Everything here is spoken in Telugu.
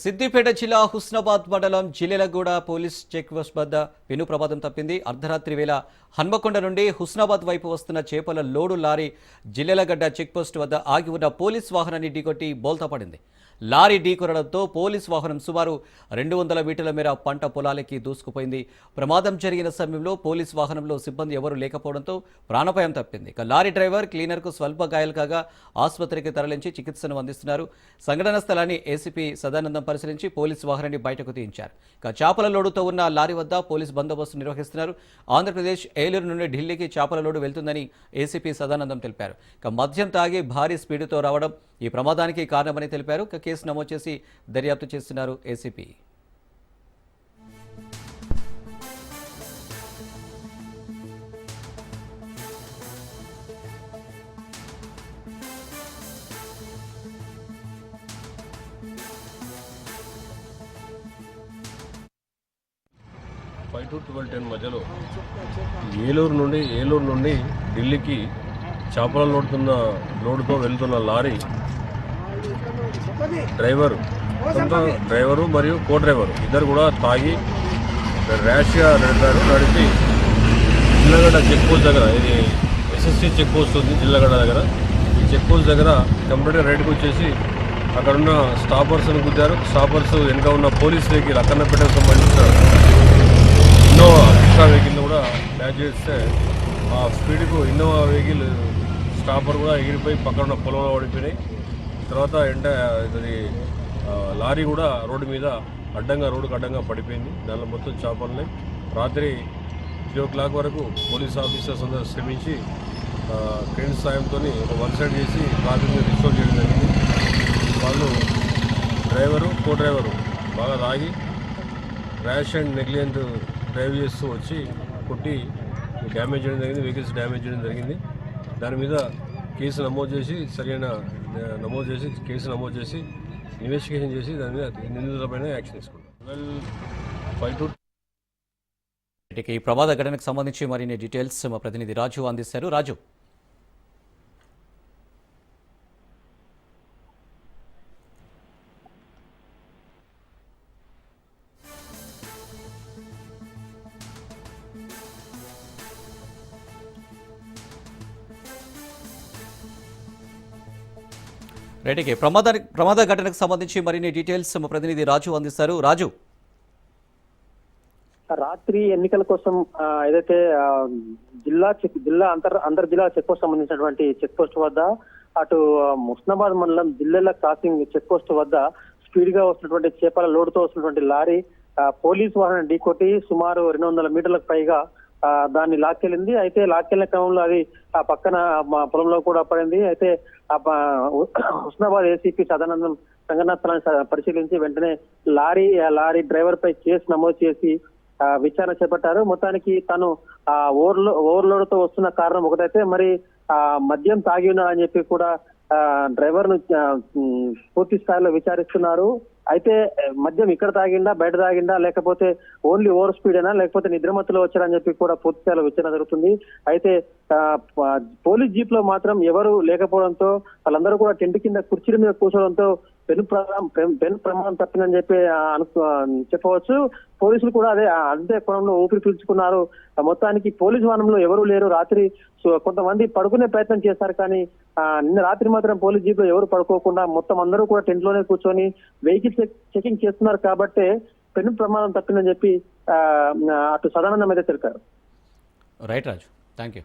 సిద్దిపేట జిల్లా హుస్నాబాద్ మండలం జిల్లెలగూడ పోలీస్ చెక్ పోస్ట్ వద్ద పెను ప్రమాదం తప్పింది. అర్ధరాత్రి వేళ హన్మకొండ నుండి హుస్నాబాద్ వైపు వస్తున్న చేపల లోడు లారీ జిల్లెలగడ్డ చెక్ పోస్ట్ వద్ద ఆగి ఉన్న పోలీస్ వాహనాన్ని ఢీకొట్టి బోల్తా పడింది. లారీ ఢీకొనడంతో పోలీస్ వాహనం సుమారు 200 మీటర్ల మేర పంట పొలాలకి దూసుకుపోయింది. ప్రమాదం జరిగిన సమయంలో పోలీస్ వాహనంలో సిబ్బంది ఎవరూ లేకపోవడంతో ప్రాణాపాయం తప్పింది. లారీ డ్రైవర్ క్లీనర్కు స్వల్ప గాయాలు కాగా ఆసుపత్రికి తరలించి చికిత్సను అందిస్తున్నారు. సంఘటన స్థలాన్ని ఏసీపీ సదానందం పరిశీలించి పోలీస్ వాహనాన్ని బయటకు తీయించారు. చేపల లోడుతో ఉన్న లారీ వద్ద పోలీస్ బందోబస్తు నిర్వహిస్తున్నారు. ఆంధ్రప్రదేశ్ ఏలూరు నుండి ఢిల్లీకి చేపల లోడు వెళ్తుందని ఏసీపీ సదానందం తెలిపారు. మద్యం తాగి భారీ స్పీడ్తో రావడం ఈ ప్రమాదానికి కారణమని తెలిపారు. కేసు నమోదు చేసి దర్యాప్తు చేస్తున్నారు ఏసీపీ. ఫైవ్ టు 12:10 మధ్యలో ఏలూరు నుండి ఢిల్లీకి చేపల లోడుతో వెళ్తున్న లారీ డ్రైవరు మరియు కో డ్రైవరు ఇద్దరు కూడా తాగి ర్యాష్గా నడిపి జిల్లగడ్డ చెక్ పోస్ట్ దగ్గర, ఇది ఎస్ఎస్సీ చెక్ పోస్ట్ ఉంది జిల్లగడ్డ దగ్గర. ఈ చెక్ పోస్ట్ దగ్గర కంప్లీట్గా రైడ్కి వచ్చేసి అక్కడున్న స్టాపర్స్ని గుద్దారు. స్టాపర్స్ వెనుక ఉన్న పోలీస్ వెహికల్ అక్కన్నపేటకు సంబంధించిన ఇన్నోవా ఎక్స్ట్రా వెహికల్ని కూడా క్యాచ్ చేస్తే ఆ స్పీడ్కు ఇన్నోవా వెహికల్ స్టాపర్ కూడా ఎగిరిపోయి పక్కన ఉన్న పొలంలో పడిపోయినాయి. తర్వాత ఇది లారీ కూడా రోడ్డుకు అడ్డంగా పడిపోయింది. దానిలో మొత్తం చేపలని రాత్రి 3 o'clock వరకు పోలీస్ ఆఫీసర్స్ అందరూ శ్రమించి క్రెయిన్స్ సాయంతో వన్ సైడ్ చేసి ట్రాఫిక్ని రిస్టోర్ చేయడం జరిగింది. వాళ్ళు కో డ్రైవరు బాగా తాగి ర్యాష్ అండ్ నెగ్లిజెంట్ డ్రైవ్ చేస్తూ వచ్చి కొట్టి డ్యామేజ్ చేయడం జరిగింది, వెహికల్స్ డ్యామేజ్ చేయడం జరిగింది. దాని మీద కేసు నమోదు చేసి ఇన్వెస్టిగేషన్ చేసి దాని మీద నిందితులపైన యాక్షన్ తీసుకుంటాం. ఈ ప్రమాద ఘటనకు సంబంధించి మరిన్ని డీటెయిల్స్ మా ప్రతినిధి రాజు అందిస్తారు. రాజు, రైట్కి ప్రమాద ఘటనకు సంబంధించి మరిన్ని డీటెయిల్స్ మా ప్రతినిధి రాజు అందిస్తారు. రాజు, రాత్రి ఎన్నికల కోసం ఏదైతే అంతర్ జిల్లా చెక్ పోస్ట్ సంబంధించినటువంటి చెక్ పోస్ట్ వద్ద అటు హుస్నాబాద్ మండలం జిల్లెల క్రాసింగ్ చెక్ పోస్ట్ వద్ద స్పీడ్ గా వస్తున్నటువంటి చేపల లోడుతో వస్తున్నటువంటి లారీ పోలీసు వాహనం ఢీకొట్టి సుమారు 200 మీటర్లకు పైగా దాన్ని లాక్కెళ్ళింది. అయితే లాక్కెళ్లిన క్రమంలో అది ఆ పక్కన పొలంలో కూడా పడింది. అయితే హుస్నాబాద్ ఏసీపీ సదానందం సంఘటనా స్థలాన్ని పరిశీలించి వెంటనే లారీ డ్రైవర్ పై కేసు నమోదు చేసి విచారణ చేపట్టారు. మొత్తానికి తను ఓవర్లోడ్ తో వస్తున్న కారణం ఒకటైతే, మరి మద్యం తాగి ఉన్నా అని చెప్పి కూడా డ్రైవర్ ను పూర్తి స్థాయిలో విచారిస్తున్నారు. అయితే మద్యం ఇక్కడ తాగిండా, బయట తాగిండా, లేకపోతే ఓన్లీ ఓవర్ స్పీడ్ అయినా, లేకపోతే నిద్రమత్తులో వచ్చారని చెప్పి కూడా పూర్తి స్థాయిలో విచారణ జరుగుతుంది. అయితే పోలీస్ జీప్ లో మాత్రం ఎవరు లేకపోవడంతో వాళ్ళందరూ కూడా టెంట్ కింద కుర్చీల మీద కూర్చోవడంతో పెను ప్రమాదం తప్పిందని చెప్పి చెప్పవచ్చు. పోలీసులు కూడా అదే కోణంలో ఊపిరి పీల్చుకున్నారు. మొత్తానికి పోలీసు వాహనంలో ఎవరూ లేరు. రాత్రి కొంతమంది పడుకునే ప్రయత్నం చేశారు, కానీ నిన్న రాత్రి మాత్రం పోలీస్ జీప్ లో ఎవరు పడుకోకుండా మొత్తం అందరూ కూడా టెంట్ లోనే కూర్చొని వెహికల్ చెకింగ్ చేస్తున్నారు. కాబట్టి పెను ప్రమాదం తప్పిందని చెప్పి అటు సదానందం అయితే తెలిపారు. Right Raju, thank you.